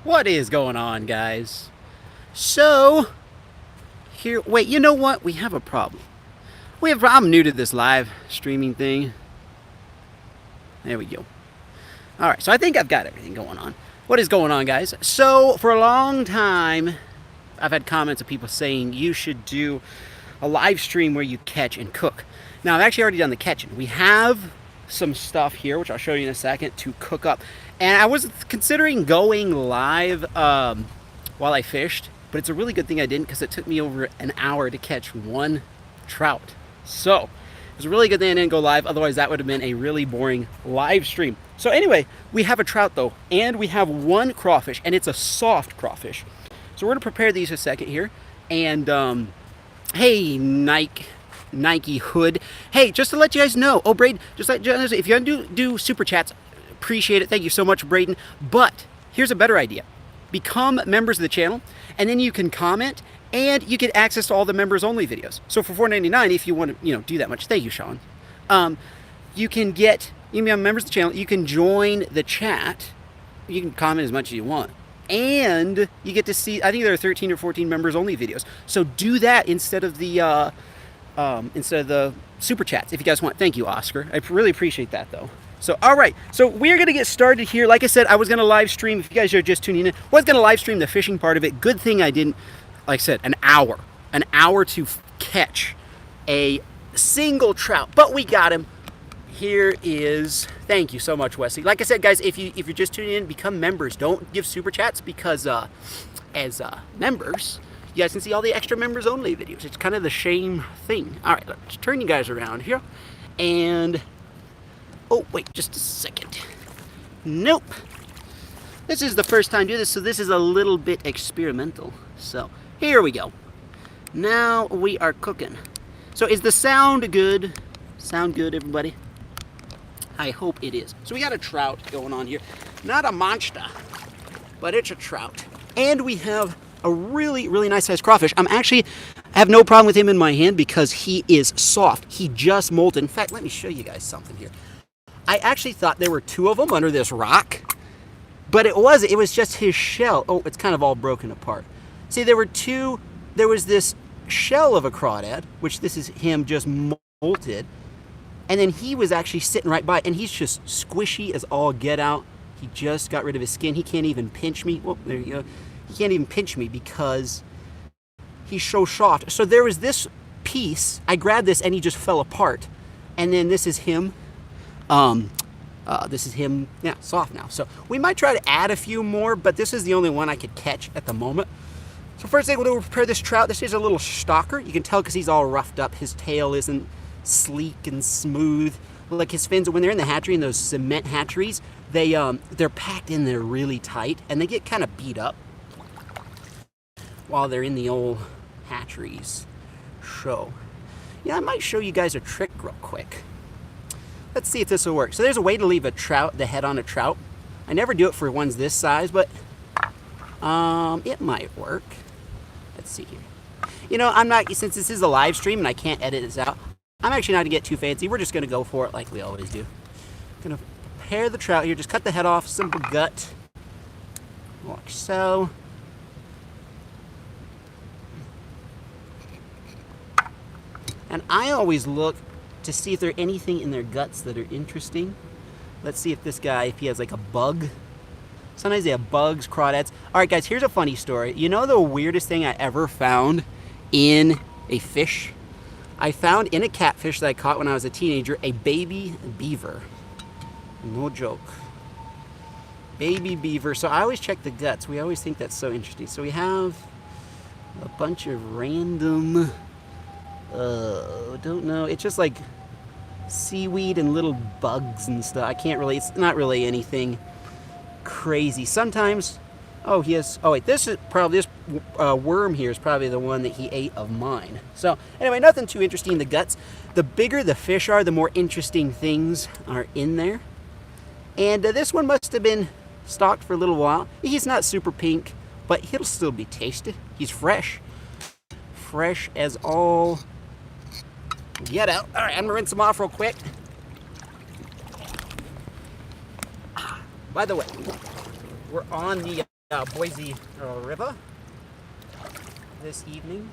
What is going on, guys? So, here, wait, you know what? We have a problem. I'm new to this live streaming thing. There we go. All right, so I think I've got everything going on. What is going on, guys? So, for a long time, I've had comments of people saying you should do a live stream where you catch and cook. Now, I've actually already done the catching. We have some stuff here, which I'll show you in a second, to cook up. And I was considering going live while I fished, but it's a really good thing I didn't because it took me over an hour to catch one trout. So, it was a really good thing I didn't go live, otherwise that would have been a really boring live stream. So anyway, we have a trout though, and we have one crawfish, and it's a soft crawfish. So we're gonna prepare these a second here. And hey, Nike Hood. Hey, just to let you guys know, oh Braden, just let you guys know, if you're gonna do super chats, appreciate it. Thank you so much, Braden. But here's a better idea. Become members of the channel, and then you can comment, and you get access to all the members only videos. So for $4.99, if you want to, do that much, thank you, Sean. You can become members of the channel. You can join the chat. You can comment as much as you want, and you get to see. I think there are 13 or 14 members only videos. So do that instead of the super chats if you guys want. Thank you, Oscar. I really appreciate that though. So, all right, so we're going to get started here. Like I said, I was going to live stream, if you guys are just tuning in, I was going to live stream the fishing part of it. Good thing I didn't, like I said, an hour to catch a single trout, but we got him. Here is, thank you so much, Wesley. Like I said, guys, if you're just tuning in, become members. Don't give super chats because as members, you guys can see all the extra members only videos. It's kind of the same thing. All right, let's turn you guys around here. And, oh, wait, just a second. Nope. This is the first time I do this, so this is a little bit experimental. So, here we go. Now we are cooking. So, is the sound good? Sound good, everybody? I hope it is. So, we got a trout going on here. Not a monster, but it's a trout. And we have a really, really nice sized crawfish. I have no problem with him in my hand because he is soft. He just molted. In fact, let me show you guys something here. I actually thought there were two of them under this rock, but it was just his shell. Oh, it's kind of all broken apart. See, there was this shell of a crawdad, which this is him just molted, and then he was actually sitting right by, and he's just squishy as all get out. He just got rid of his skin. He can't even pinch me. Whoop, there you go. He can't even pinch me because he's so soft. So there was this piece. I grabbed this and he just fell apart. And then this is him. Yeah, soft now. So we might try to add a few more, but this is the only one I could catch at the moment. So first thing we'll do is prepare this trout. This is a little stalker. You can tell because he's all roughed up. His tail isn't sleek and smooth. Like his fins, when they're in the hatchery, in those cement hatcheries, they're packed in there really tight, and they get kind of beat up while they're in the old hatcheries. So, yeah, I might show you guys a trick real quick. Let's see if this will work. So there's a way to leave the head on a trout. I never do it for ones this size, but it might work. Let's see here. Since this is a live stream and I can't edit this out, I'm actually not going to get too fancy. We're just going to go for it like we always do. Going to prepare the trout here. Just cut the head off, simple gut, like so. And I always look to see if there's anything in their guts that are interesting. Let's see if this guy, if he has like a bug. Sometimes they have bugs, crawdads. All right, guys, here's a funny story. You know the weirdest thing I ever found in a fish? I found in a catfish that I caught when I was a teenager, a baby beaver. No joke. Baby beaver. So I always check the guts. We always think that's so interesting. So we have a bunch of random, don't know. It's just like seaweed and little bugs and stuff. It's not really anything crazy. Sometimes, this worm here is probably the one that he ate of mine. So anyway, nothing too interesting in the guts. The bigger the fish are, the more interesting things are in there. And this one must have been stocked for a little while. He's not super pink, but he'll still be tasted. He's fresh. Fresh as all get out. All right, I'm gonna rinse him off real quick. By the way, we're on the Boise River this evening.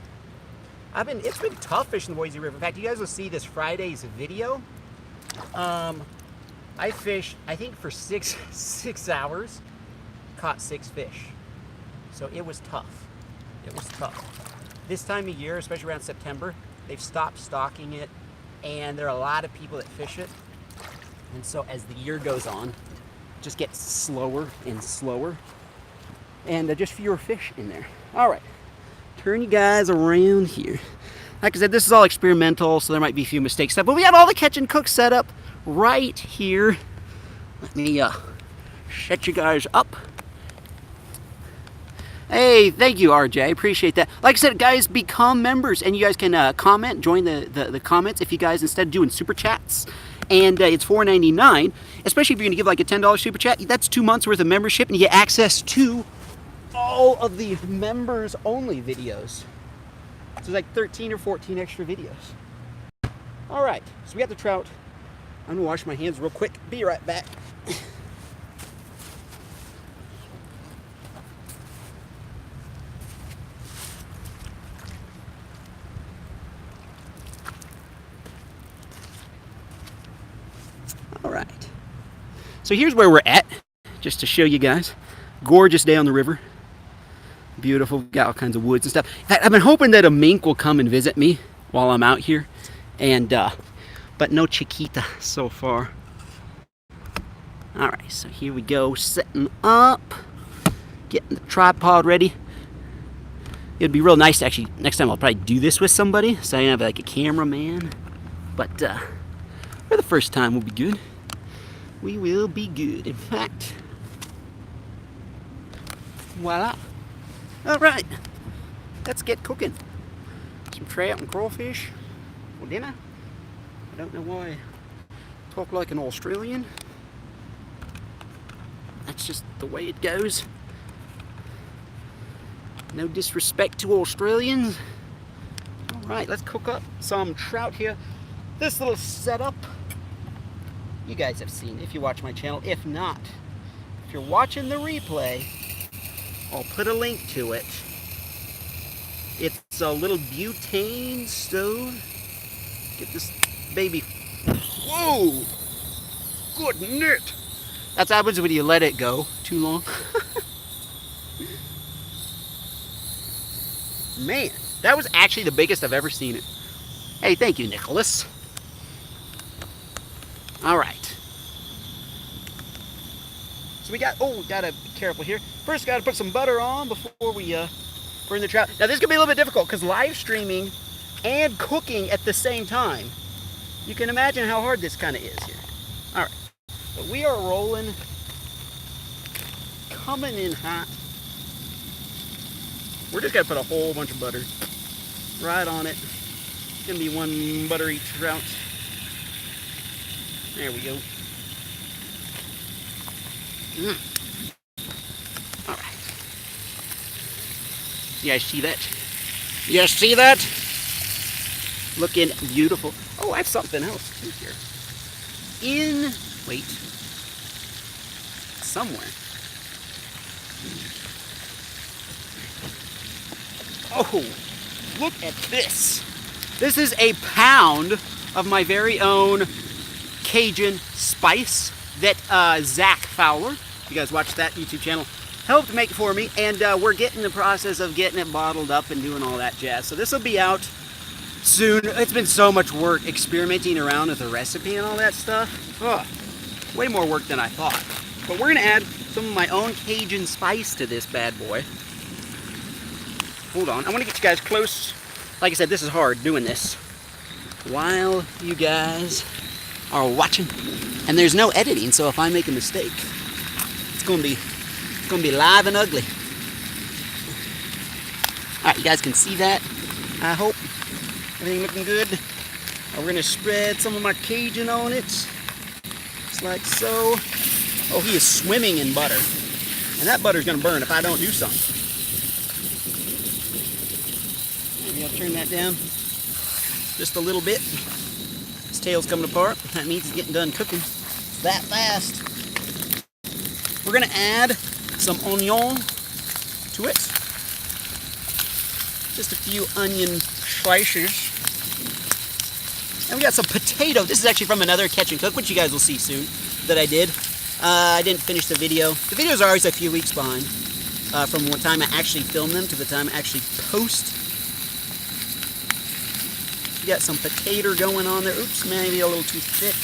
It's been tough fishing the Boise River. In fact, you guys will see this Friday's video. I fished, I think for six hours, caught 6 fish. So it was tough. It was tough. This time of year, especially around September, they've stopped stocking it, and there are a lot of people that fish it. And so as the year goes on, it just gets slower and slower, and just fewer fish in there. All right, turn you guys around here. Like I said, this is all experimental, so there might be a few mistakes, but we got all the catch and cook set up right here. Let me set you guys up. Hey, thank you, RJ. I appreciate that. Like I said, guys, become members, and you guys can comment, join the comments if you guys, instead of doing super chats. And it's $4.99, especially if you're going to give like a $10 super chat. That's 2 months worth of membership, and you get access to all of the members only videos. So it's like 13 or 14 extra videos. All right, so we got the trout. I'm gonna wash my hands real quick. Be right back. All right. So here's where we're at, just to show you guys. Gorgeous day on the river. Beautiful, got all kinds of woods and stuff. In fact, I've been hoping that a mink will come and visit me while I'm out here, and but no Chiquita so far. All right, so here we go, setting up, getting the tripod ready. It'd be real nice to actually, next time I'll probably do this with somebody, so I have like a cameraman. But for the first time, we'll be good. We will be good. In fact, voila. All right, let's get cooking. Some trout and crawfish for dinner. I don't know why I talk like an Australian. That's just the way it goes. No disrespect to Australians. All right, let's cook up some trout here. This little setup, you guys have seen if you watch my channel. If not, if you're watching the replay, I'll put a link to it. It's a little butane stove. Get this baby. Whoa! Goodness! That's what happens when you let it go too long. Man, that was actually the biggest I've ever seen it. Hey, thank you, Nicholas. All right. So we gotta be careful here. First, gotta put some butter on before we burn the trout. Now, this is gonna be a little bit difficult because live streaming and cooking at the same time. You can imagine how hard this kind of is here. All right, but we are rolling, coming in hot. We're just gonna put a whole bunch of butter right on it. It's gonna be one buttery trout. There we go. All right. You guys see that? You guys see that? Looking beautiful. Oh, I have something else too here. Wait. Somewhere. Oh, look at this. This is a pound of my very own Cajun spice that Zach Fowler, you guys watch that YouTube channel, helped make for me, and we're getting the process of getting it bottled up and doing all that jazz. So this will be out soon. It's been so much work experimenting around with the recipe and all that stuff. Oh, way more work than I thought. But we're gonna add some of my own Cajun spice to this bad boy. Hold on, I want to get you guys close. Like I said, this is hard doing this while you guys are watching, and there's no editing, so if I make a mistake, it's gonna be live and ugly. All right, you guys can see that. I hope everything looking good. We're gonna spread some of my Cajun on it, just like so. Oh, he is swimming in butter, and that butter's gonna burn if I don't do something. Maybe I'll turn that down just a little bit. His tail's coming apart. That means he's getting done cooking. It's that fast. We're gonna add some onion to it. Just a few onion slices. And we got some potato. This is actually from another catch and cook, which you guys will see soon, that I did. I didn't finish the video. The videos are always a few weeks behind from what time I actually film them to the time I actually post. We got some potato going on there. Oops, maybe a little too thick.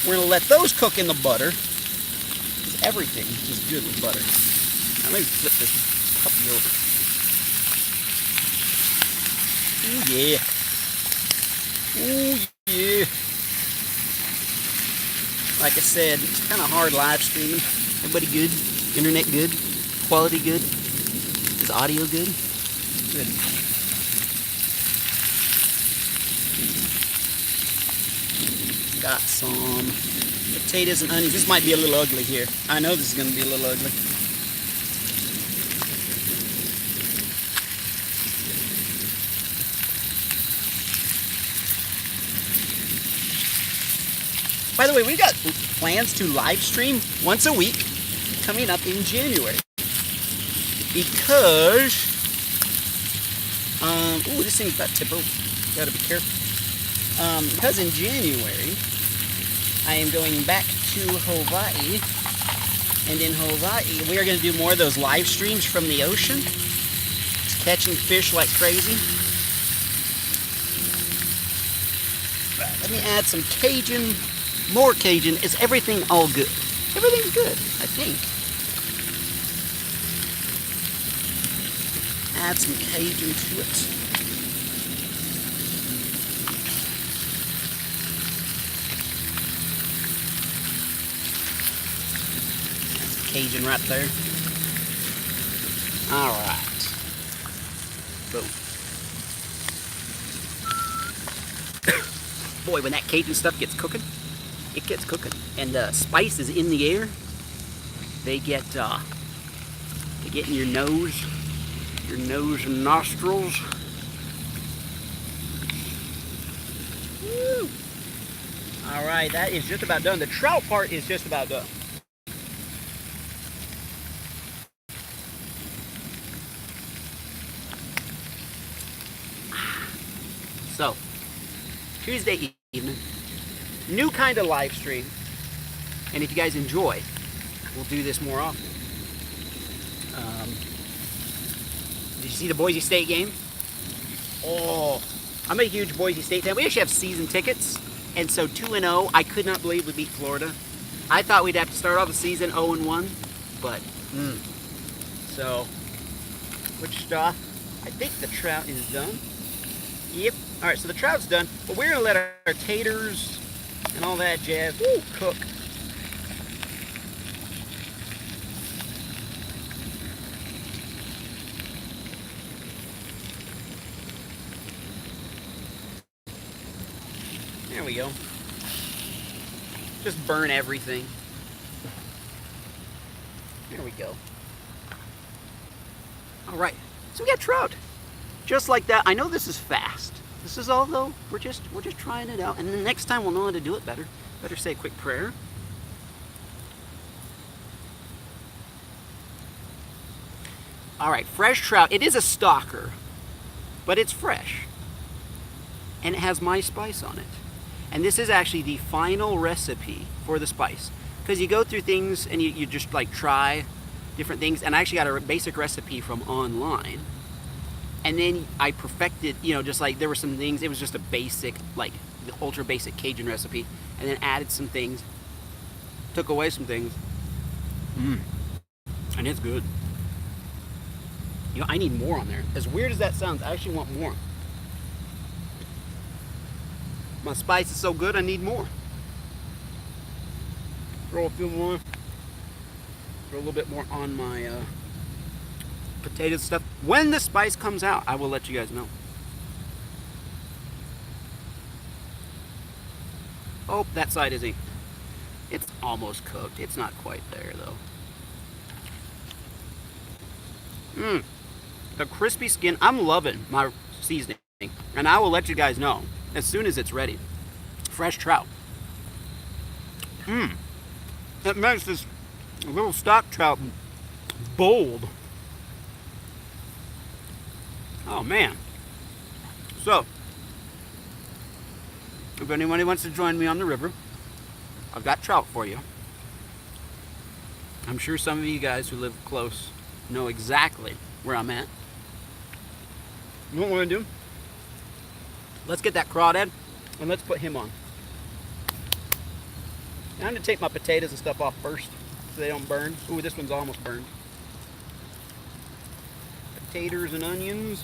We're going to let those cook in the butter. Because everything is good with butter. Now, let me flip this puppy over. Ooh, yeah. Ooh, yeah. Like I said, it's kind of hard live streaming. Everybody good? Internet good? Quality good? Is audio good? Good. Got some potatoes and onions. This might be a little ugly here. I know this is going to be a little ugly. By the way, we got plans to live stream once a week coming up in January. Because, ooh, this thing's about to tip over. Gotta be careful. Because in January, I am going back to Hawaii. And in Hawaii, we are going to do more of those live streams from the ocean. Just catching fish like crazy. Let me add some Cajun. More Cajun. Is everything all good? Everything's good, I think. Add some Cajun to it. That's Cajun right there. All right. Boom. Boy, when that Cajun stuff gets cooking, it gets cooking, and the spice is in the air. They get in your nose and nostrils. Woo. All right, that is just about done. The trout part is just about done. So, Tuesday evening. New kind of live stream, and if you guys enjoy, we'll do this more often. Did you see the Boise State game? Oh, I'm a huge Boise State fan. We actually have season tickets, and so 2-0. I could not believe we beat Florida. I thought we'd have to start off the season 0-1, but so which stuff? I think the trout is done. Yep. All right, so the trout's done, but we're gonna let our taters and all that jazz cook. There we go. Just burn everything. There we go. All right, so we got trout. Just like that. I know this is fast. This is all though. We're just trying it out, and the next time we'll know how to do it better. Better say a quick prayer. All right, fresh trout. It is a stalker, but it's fresh, and it has my spice on it. And this is actually the final recipe for the spice, because you go through things and you just like try different things. And I actually got a basic recipe from online. And then I perfected, just like there were some things, it was just a basic, like the ultra basic Cajun recipe, and then added some things, took away some things, and it's good. I need more on there. As weird as that sounds, I actually want more. My spice is so good, I need more. Throw a few more, throw a little bit more on my potato stuff. When the spice comes out, I will let you guys know. Oh, that side isn't. It's almost cooked. It's not quite there though. The crispy skin. I'm loving my seasoning, and I will let you guys know as soon as it's ready. Fresh trout. That makes this little stock trout bold. Oh man. So, if anybody wants to join me on the river, I've got trout for you. I'm sure some of you guys who live close know exactly where I'm at. You know what we're gonna do? Let's get that crawdad and let's put him on. Now I'm gonna take my potatoes and stuff off first so they don't burn. Ooh, this one's almost burned. Potatoes and onions.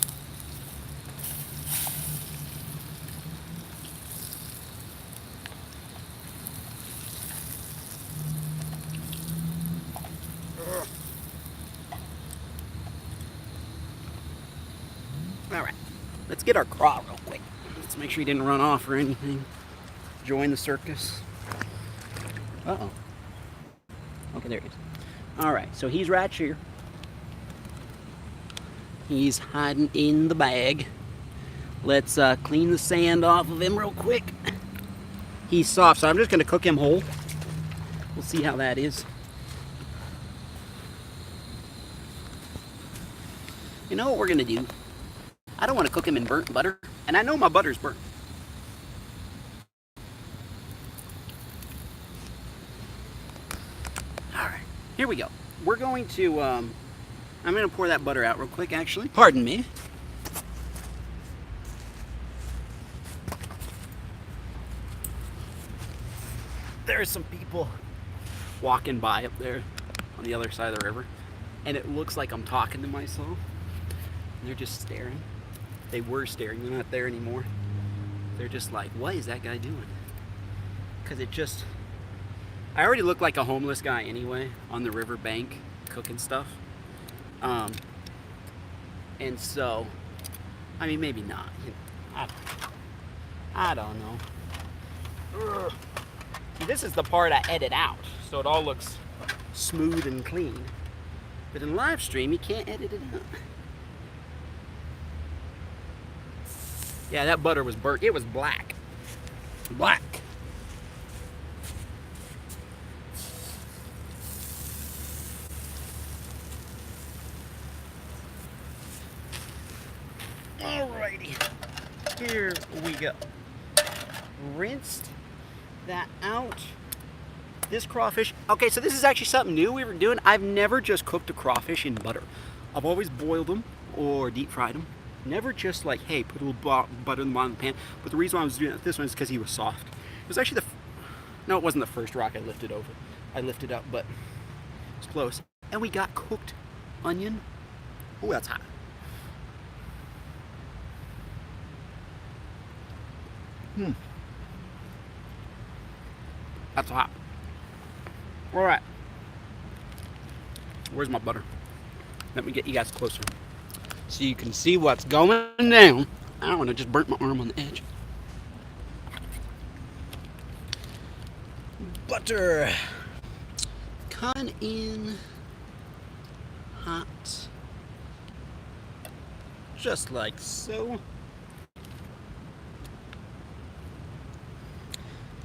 All right, let's get our craw real quick. Let's make sure he didn't run off or anything. Join the circus. Uh-oh. Okay, there he is. All right, so he's right here. He's hiding in the bag. Let's clean the sand off of him real quick. He's soft, so I'm just gonna cook him whole. We'll see how that is. You know what we're gonna do? I don't want to cook him in burnt butter, and I know my butter's burnt. All right, here we go. We're going to, I'm going to pour that butter out real quick, actually. Pardon me. There are some people walking by up there on the other side of the river, and it looks like I'm talking to myself. They're just staring. They were staring, they're not there anymore. They're just like, what is that guy doing? Because it just, I already look like a homeless guy anyway on the river bank cooking stuff. And so, I mean, maybe not. I don't know. Ugh. See, this is the part I edit out, so it all looks smooth and clean. But in live stream, you can't edit it out. Yeah, that butter was burnt. It was black. Black. Alrighty. Here we go. Rinsed that out. This crawfish. Okay, so this is actually something new we were doing. I've never just cooked a crawfish in butter. I've always boiled them or deep fried them. Never just like, hey, put a little butter in the bottom of the pan. But the reason why I was doing it with this one is because he was soft. It was actually no, it wasn't the first rock I lifted over. I lifted up, but it's close. And we got cooked onion. Oh, that's hot. That's hot. All right. Where's my butter? Let me get you guys closer so you can see what's going down. I don't want to just burnt my arm on the edge. Butter. Coming in hot. Just like so.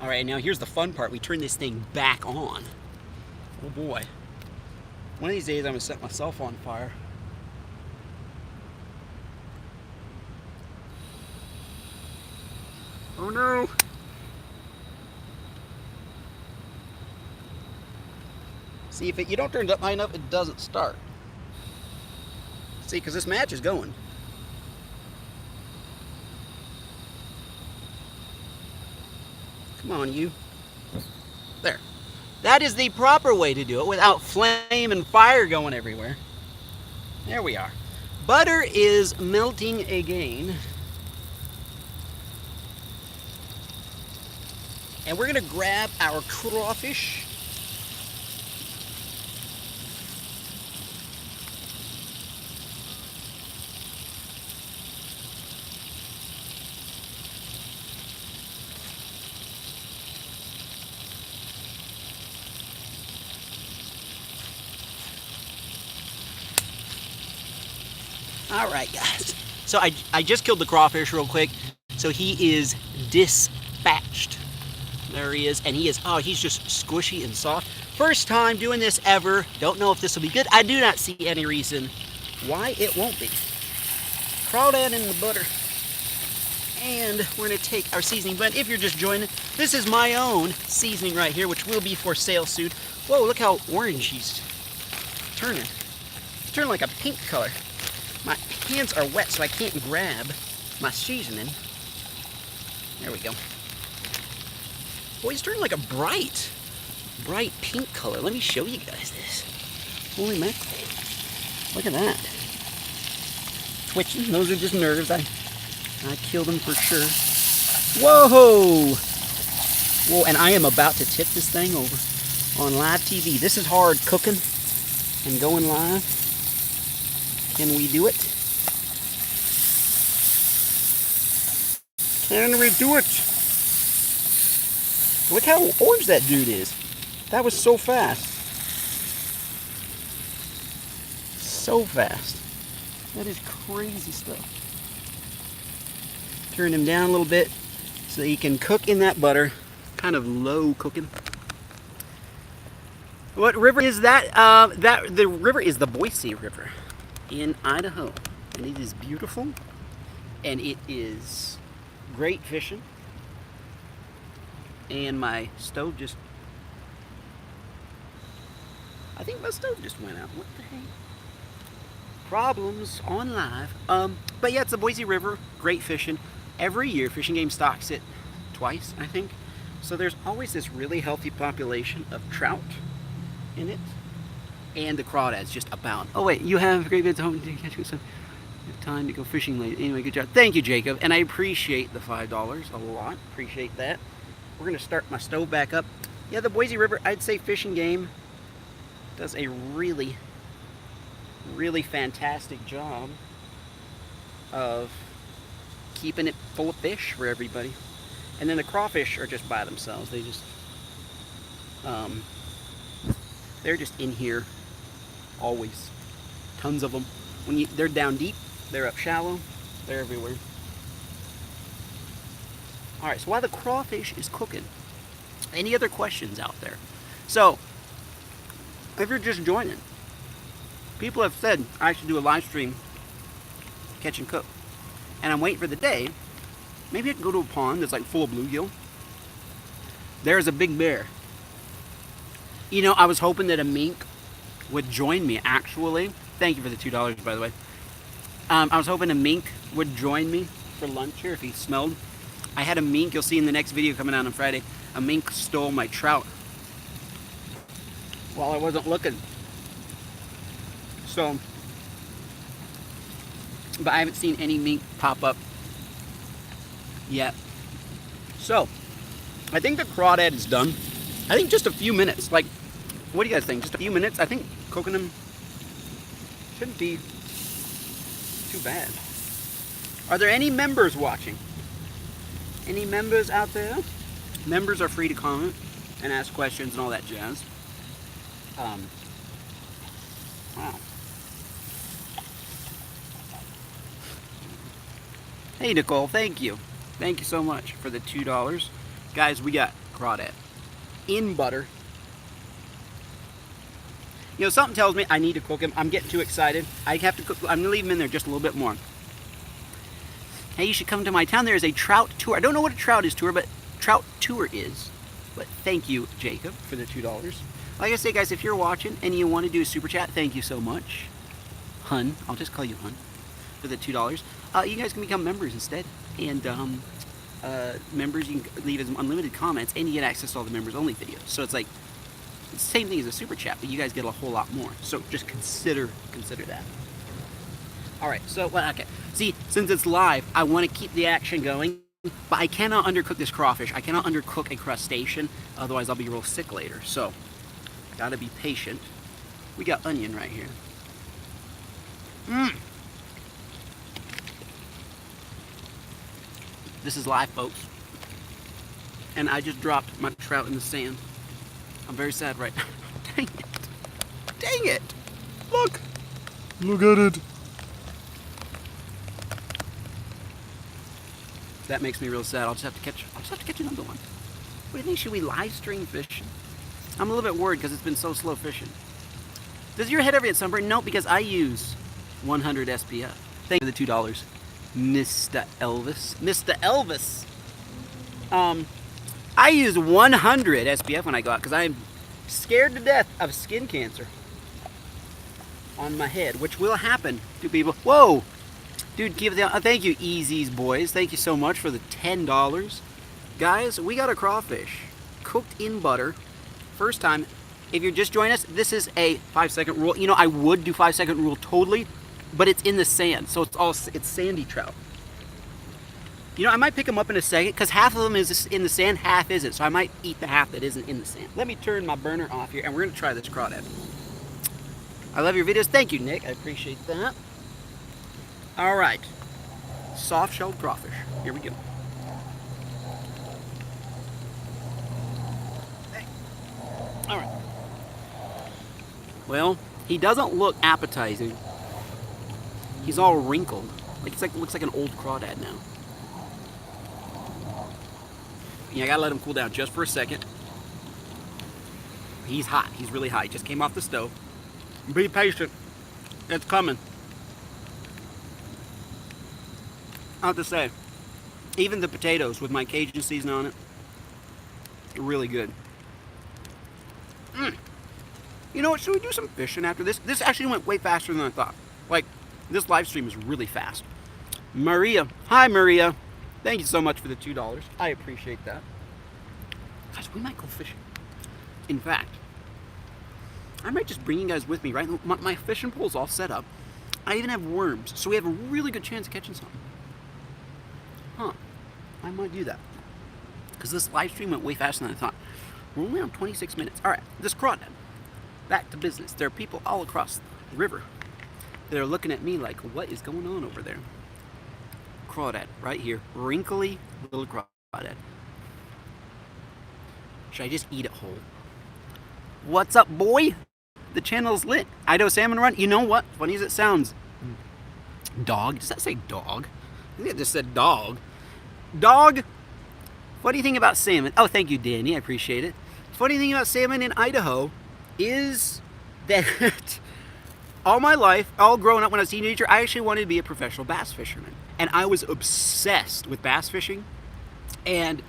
All right, now here's the fun part. We turn this thing back on. Oh boy. One of these days I'm gonna set myself on fire. Oh no. See, if you don't turn it up high enough, it doesn't start. See, because this match is going. Come on, you. There. That is the proper way to do it without flame and fire going everywhere. There we are. Butter is melting again. And we're going to grab our crawfish. All right, guys. So I just killed the crawfish real quick. So he is dispatched. There he is. And he is, oh, he's just squishy and soft. First time doing this ever. Don't know if this will be good. I do not see any reason why it won't be. crawdad in the butter. And we're going to take our seasoning blend. If you're just joining, this is my own seasoning right here, which will be for sale soon. Whoa, look how orange he's turning. It's turning like a pink color. My hands are wet, so I can't grab my seasoning. There we go. Boy, he's turning like a bright pink color. Let me show you guys this. Holy mackerel. Look at that. Twitching. Those are just nerves. I killed him for sure. Whoa! Whoa, and I am about to tip this thing over on live TV. This is hard cooking and going live. Can we do it? Can we do it? Look how orange that dude is. That was so fast. So fast. That is crazy stuff. Turn him down a little bit so that he can cook in that butter. Kind of low cooking. What river is that? The river is the Boise River in Idaho. And it is beautiful. And it is great fishing. And my stove just... I think my stove just went out. What the heck? Problems on live. But yeah, it's the Boise River. Great fishing. Every year, Fishing Game stocks it twice, I think. So there's always this really healthy population of trout in it. And the crawdads just abound. Oh wait, you have great bits home to catch some time to go fishing late. Anyway, good job. Thank you, Jacob. And I appreciate the $5 a lot. Appreciate that. We're going to start my stove back up. Yeah, the Boise River, I'd say Fishing Game does a really fantastic job of keeping it full of fish for everybody. And then the crawfish are just by themselves. They just, they're just in here always. Tons of them. When they're down deep, they're up shallow, they're everywhere. All right, so while the crawfish is cooking, any other questions out there? So, if you're just joining, people have said I should do a live stream, catch and cook. And I'm waiting for the day. Maybe I can go to a pond that's like full of bluegill. There's a big bear. You know, I was hoping that a mink would join me, actually. Thank you for the $2, by the way. I was hoping a mink would join me for lunch here if he smelled. I had a mink, you'll see in the next video coming out on Friday, a mink stole my trout while I wasn't looking. So, but I haven't seen any mink pop up yet. So, I think the crawdad is done. I think just a few minutes. Like, what do you guys think? Just a few minutes? I think cooking them shouldn't be too bad. Are there any members watching? Any members out there? Members are free to comment and ask questions and all that jazz. Wow. Hey Nicole, thank you. Thank you so much for the $2. Guys, we got crawdad in butter. You know, something tells me I need to cook him. I'm getting too excited. I have to cook. I'm gonna leave him in there just a little bit more. Hey, you should come to my town. There is a trout tour. I don't know what a trout is tour, but trout tour is. But thank you, Jacob, for the $2. Like I say, guys, if you're watching and you want to do a super chat, thank you so much. Hun, I'll just call you Hun, for the $2. You guys can become members instead. And members, you can leave unlimited comments, and you get access to all the members-only videos. So it's like, it's the same thing as a super chat, but you guys get a whole lot more. So just consider that. All right, so, well, okay. See, since it's live, I want to keep the action going, but I cannot undercook this crawfish. I cannot undercook a crustacean, otherwise I'll be real sick later. So, gotta be patient. We got onion right here. This is live, folks. And I just dropped my trout in the sand. I'm very sad right now. Dang it. Dang it. Look. Look at it. That makes me real sad. I'll just have to catch another one. What do you think? Should we live stream fishing? I'm a little bit worried because it's been so slow fishing. Does your head ever get sunburned? No, because I use 100 SPF. Thank you for the $2. Mr. Elvis. Mr. Elvis. I use 100 SPF when I go out because I am scared to death of skin cancer on my head, which will happen to people. Whoa! Dude, give the thank you, Easy's boys. Thank you so much for the $10. Guys, we got a crawfish cooked in butter. First time. If you're just joining us, this is a 5-second rule. You know, I would do 5-second rule totally, but it's in the sand, so it's sandy trout. You know, I might pick them up in a second because half of them is in the sand, half isn't. So I might eat the half that isn't in the sand. Let me turn my burner off here, and we're gonna try this crawdad. I love your videos. Thank you, Nick. I appreciate that. All right, soft-shelled crawfish. Here we go. All right. Well, he doesn't look appetizing. He's all wrinkled. Looks like an old crawdad now. Yeah, I gotta let him cool down just for a second. He's hot. He's really hot. He just came off the stove. Be patient. It's coming. I have to say, even the potatoes with my Cajun season on it, are really good. You know what? Should we do some fishing after this? This actually went way faster than I thought. Like, this live stream is really fast. Maria. Hi, Maria. Thank you so much for the $2. I appreciate that. Guys, we might go fishing. In fact, I might just bring you guys with me, right? My fishing pole's all set up. I even have worms, so we have a really good chance of catching something. Huh. I might do that. Because this live stream went way faster than I thought. We're only on 26 minutes. All right, this crawdad. Back to business. There are people all across the river that are looking at me like, what is going on over there? Crawdad, right here. Wrinkly little crawdad. Should I just eat it whole? What's up, boy? The channel's lit. Idaho Salmon Run. You know what? Funny as it sounds. Dog? Does that say dog? I think it just said dog. Dog? What do you think about salmon? Oh, thank you, Danny. I appreciate it. Funny thing about salmon in Idaho is that all my life, all growing up when I was a teenager, I actually wanted to be a professional bass fisherman. And I was obsessed with bass fishing. And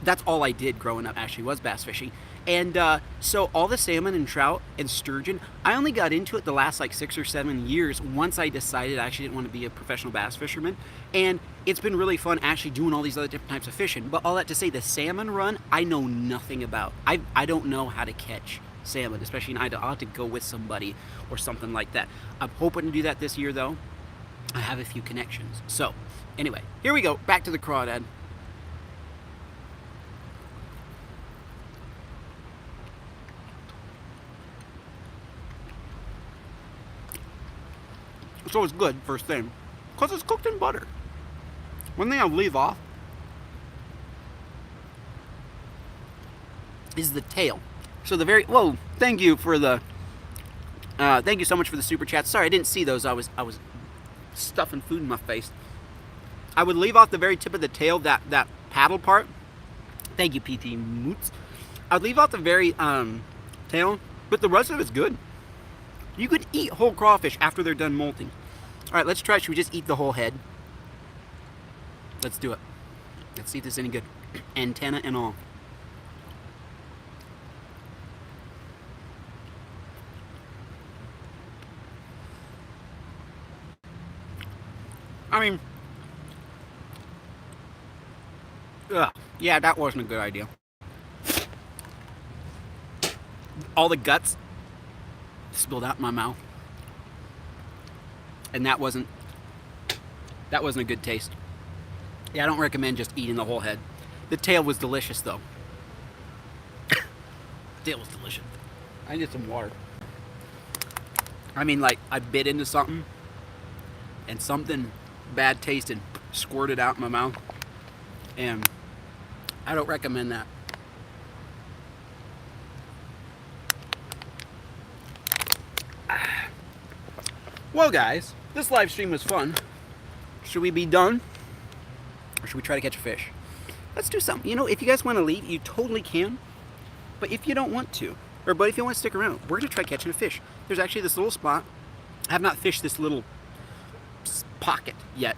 that's all I did growing up, actually, was bass fishing. And so all the salmon and trout and sturgeon, I only got into it the last like 6 or 7 years once I decided I actually didn't want to be a professional bass fisherman. And it's been really fun actually doing all these other different types of fishing. But all that to say, the salmon run, I know nothing about. I don't know how to catch salmon, especially in Idaho. I'll have to go with somebody or something like that. I'm hoping to do that this year, though. I have a few connections. So anyway, here we go. Back to the crawdad. So it's good, first thing, because it's cooked in butter. One thing I'll leave off is the tail. So the very, whoa, thank you for the, thank you so much for the super chats. Sorry, I didn't see those. I was stuffing food in my face. I would leave off the very tip of the tail, that paddle part. Thank you, PT Moots. I'd leave off the very tail, but the rest of it's good. You could eat whole crawfish after they're done molting. All right, let's try. Should we just eat the whole head? Let's do it. Let's see if this is any good. Antenna and all. I mean, yeah, that wasn't a good idea. All the guts spilled out in my mouth, and that wasn't a good taste. Yeah, I don't recommend just eating the whole head. The tail was delicious, though. The tail was delicious. I need some water. I mean, like, I bit into something, and something bad tasted squirted out in my mouth, and I don't recommend that. Well, guys, this live stream was fun. Should we be done? Or should we try to catch a fish? Let's do something. You know, if you guys want to leave, you totally can. But if you don't want to, but if you want to stick around, we're going to try catching a fish. There's actually this little spot. I have not fished this little pocket yet.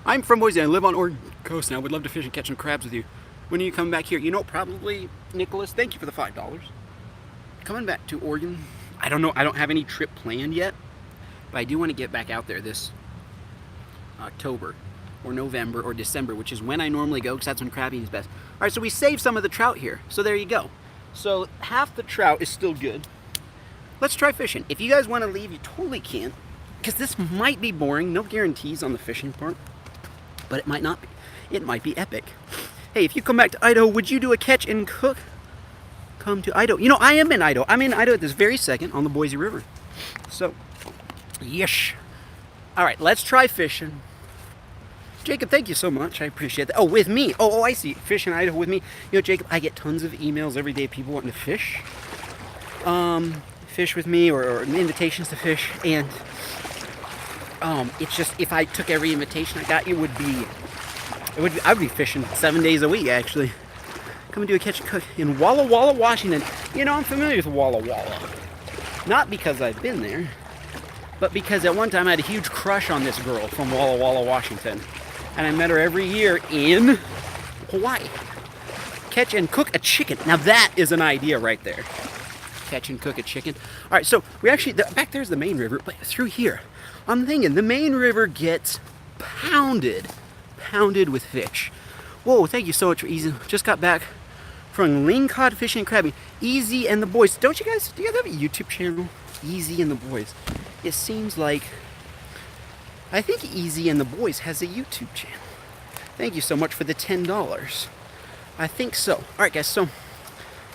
I'm from Boise. I live on Oregon coast, and I would love to fish and catch some crabs with you. When are you coming back here? You know, probably, Nicholas, thank you for the $5. Coming back to Oregon. I don't know. I don't have any trip planned yet, but I do want to get back out there this October or November or December, which is when I normally go because that's when crabbing is best. All right, so we saved some of the trout here. So there you go. So half the trout is still good. Let's try fishing. If you guys want to leave, you totally can, because this might be boring. No guarantees on the fishing part, but it might not be. It might be epic. Hey, if you come back to Idaho, would you do a catch and cook? Come to Idaho. You know, I am in Idaho. I'm in Idaho at this very second on the Boise River. So, yes. All right, let's try fishing. Jacob, thank you so much. I appreciate that. Oh, with me. Oh, I see. Fish in Idaho with me. You know, Jacob, I get tons of emails every day, people wanting to fish. Fish with me or invitations to fish. And it's just, if I took every invitation I got, I would be fishing 7 days a week, actually. Come and do a catch and cook in Walla Walla, Washington. You know, I'm familiar with Walla Walla. Not because I've been there, but because at one time I had a huge crush on this girl from Walla Walla, Washington. And I met her every year in Hawaii. Catch and cook a chicken. Now that is an idea right there. Catch and cook a chicken. All right, so we actually, back there's the main river, but through here, I'm thinking the main river gets pounded with fish. Whoa, thank you so much for Easy. Just got back from lingcod fishing and crabbing. Easy and the Boys. Do you guys have a YouTube channel? Easy and the Boys. It seems like, I think Easy and the Boys has a YouTube channel. Thank you so much for the $10. I think so. All right, guys, so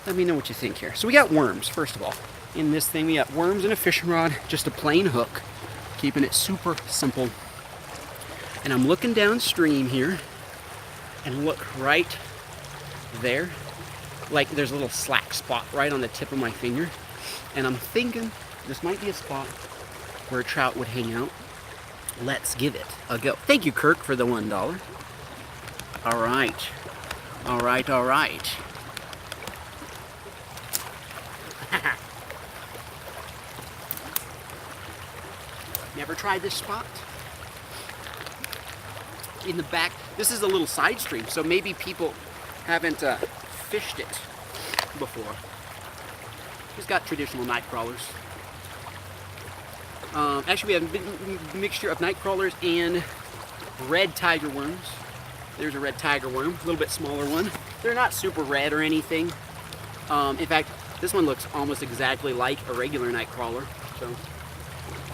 let me know what you think here. So we got worms, first of all. In this thing, we got worms and a fishing rod, just a plain hook, keeping it super simple. And I'm looking downstream here, and look right there, like there's a little slack spot right on the tip of my finger. And I'm thinking this might be a spot where a trout would hang out. Let's give it a go. Thank you, Kirk, for the $1. All right. All right, all right. Never tried this spot? In the back, this is a little side stream, so maybe people haven't fished it before. It's got traditional night crawlers. Actually, we have a mixture of night crawlers and red tiger worms. There's a red tiger worm, a little bit smaller one. They're not super red or anything. In fact, this one looks almost exactly like a regular night crawler. So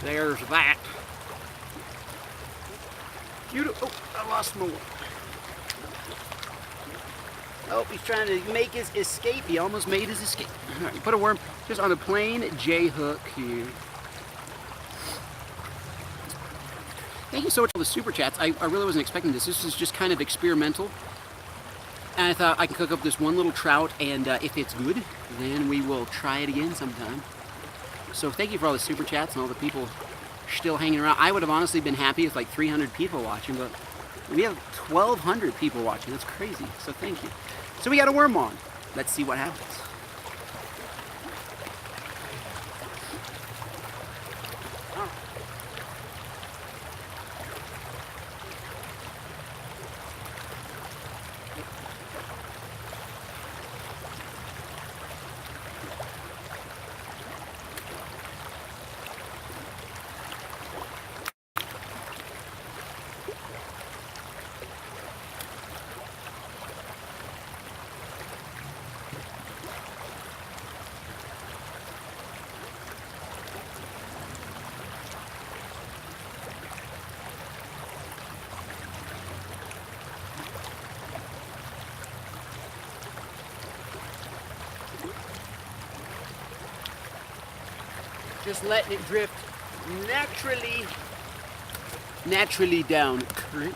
there's that. Oh, I lost my one. Oh, he's trying to make his escape. He almost made his escape. All right, put a worm just on a plain J hook here. Thank you so much for the super chats. I really wasn't expecting this. This is just kind of experimental. And I thought I can cook up this one little trout, and if it's good, then we will try it again sometime. So thank you for all the super chats and all the people still hanging around. I would have honestly been happy with like 300 people watching, but we have 1,200 people watching. That's crazy. So thank you. So we got a worm on. Let's see what happens. Just letting it drift naturally down current.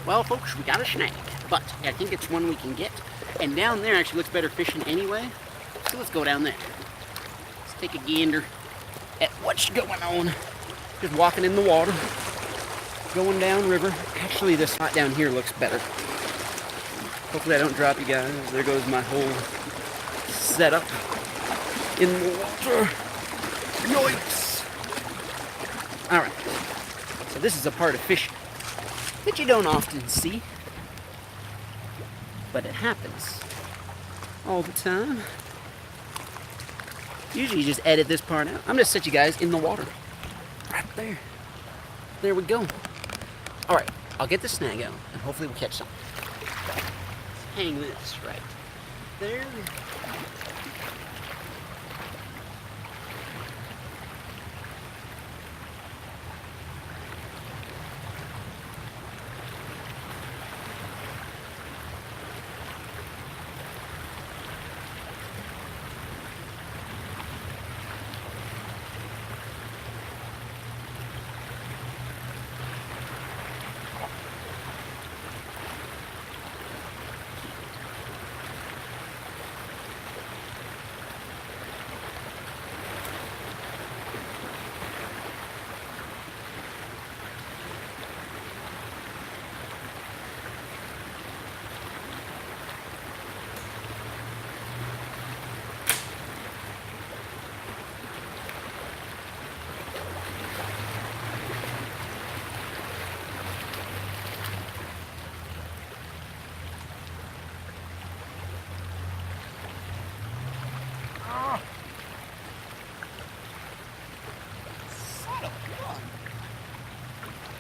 Well, folks, we got a snag, but I think it's one we can get. And down there actually looks better fishing anyway. So let's go down there. Let's take a gander at what's going on Just walking in the water, going down river. Actually, this spot down here looks better. Hopefully I don't drop you guys. There goes my whole setup in the water. Yikes! Alright, so this is a part of fishing that you don't often see, but it happens all the time. Usually you just edit this part out. I'm gonna set you guys in the water. Right there. There we go. Alright, I'll get the snag out and hopefully we'll catch something. Hang this right there.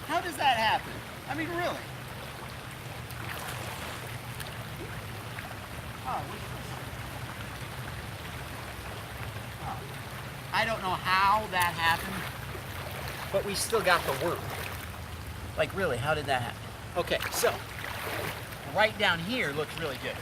How does that happen? I mean, really? Oh, what's this? Oh. I don't know how that happened, but we still got the worm. Like, really, how did that happen? Okay, so, right down here looks really good.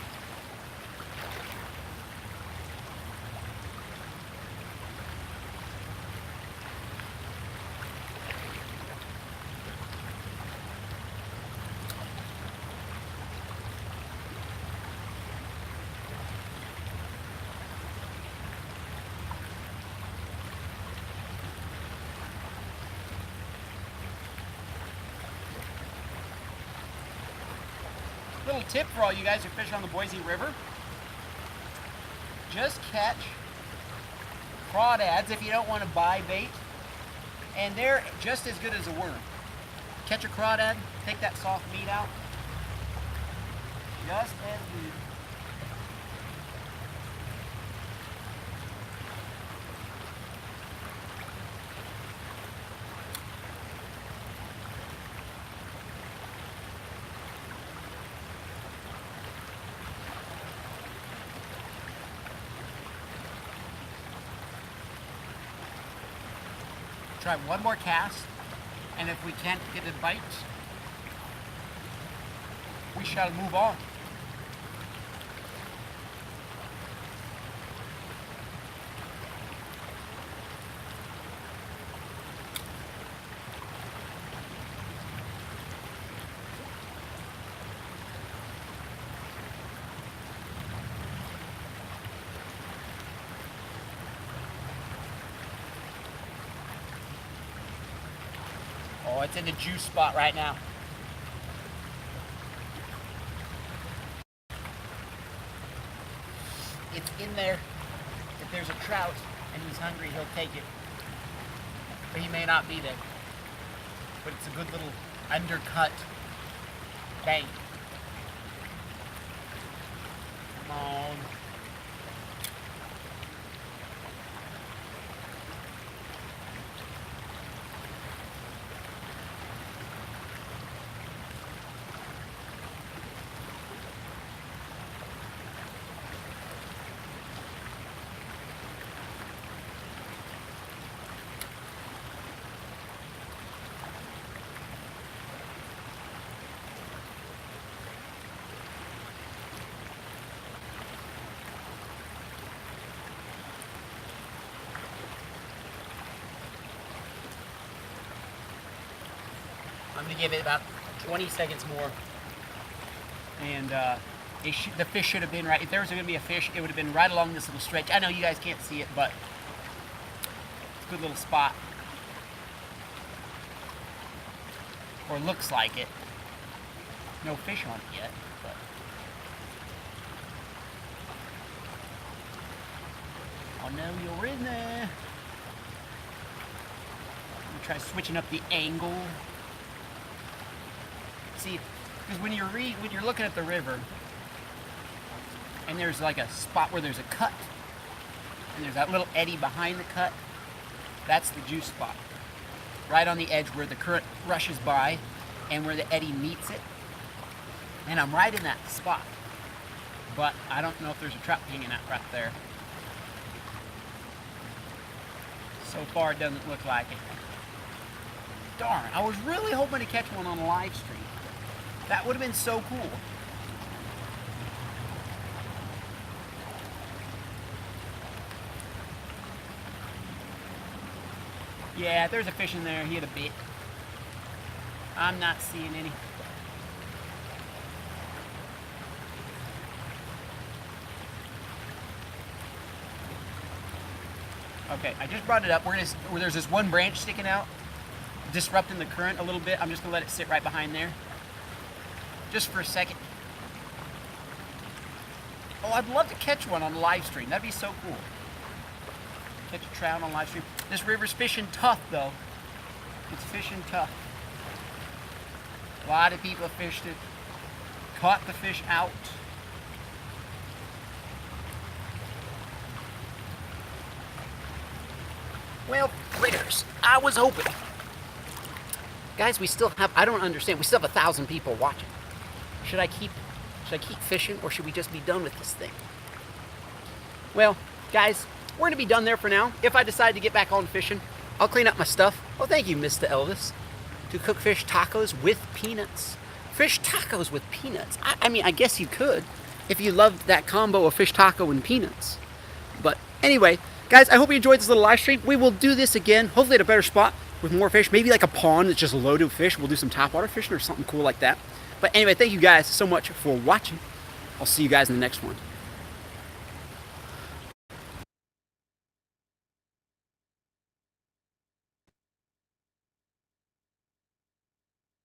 Little tip for all you guys who fish on the Boise River. Just catch crawdads if you don't want to buy bait. And they're just as good as a worm. Catch a crawdad, take that soft meat out. Just as good. Try one more cast, and if we can't get it bites, we shall move on. Oh, it's in the juice spot right now. It's in there. If there's a trout and he's hungry, he'll take it. But he may not be there. But it's a good little undercut bank. Come on. I'm going to give it about 20 seconds more. And the fish should have been right. If there was going to be a fish, it would have been right along this little stretch. I know you guys can't see it, but it's a good little spot. or looks like it. No fish on it yet, but oh no, you're in there. I'm gonna try switching up the angle. See, because when you're looking at the river, and there's like a spot where there's a cut, and there's that little eddy behind the cut, that's the juice spot. Right on the edge where the current rushes by and where the eddy meets it. And I'm right in that spot. But I don't know if there's a trout hanging out right there. So far it doesn't look like it. Darn, I was really hoping to catch one on a live stream. That would have been so cool. Yeah, there's a fish in there. He had a bit. I'm not seeing any. Okay, I just brought it up. Where there's this one branch sticking out, disrupting the current a little bit. I'm just gonna let it sit right behind there, just for a second. Oh, I'd love to catch one on the live stream. That'd be so cool. Catch a trout on live stream. This river's fishing tough, though. It's fishing tough. A lot of people fished it, caught the fish out. Well, critters, I was hoping. Guys, we still have, I don't understand, we still have 1,000 people watching. Should I keep fishing, or should we just be done with this thing? Well, guys, we're gonna be done there for now. If I decide to get back on fishing, I'll clean up my stuff. Oh, thank you, Mr. Elvis. To cook fish tacos with peanuts. Fish tacos with peanuts. I mean, I guess you could, if you loved that combo of fish taco and peanuts. But anyway, guys, I hope you enjoyed this little live stream. We will do this again, hopefully at a better spot with more fish. Maybe like a pond that's just loaded with fish. We'll do some topwater fishing or something cool like that. But anyway, thank you guys so much for watching. I'll see you guys in the next one.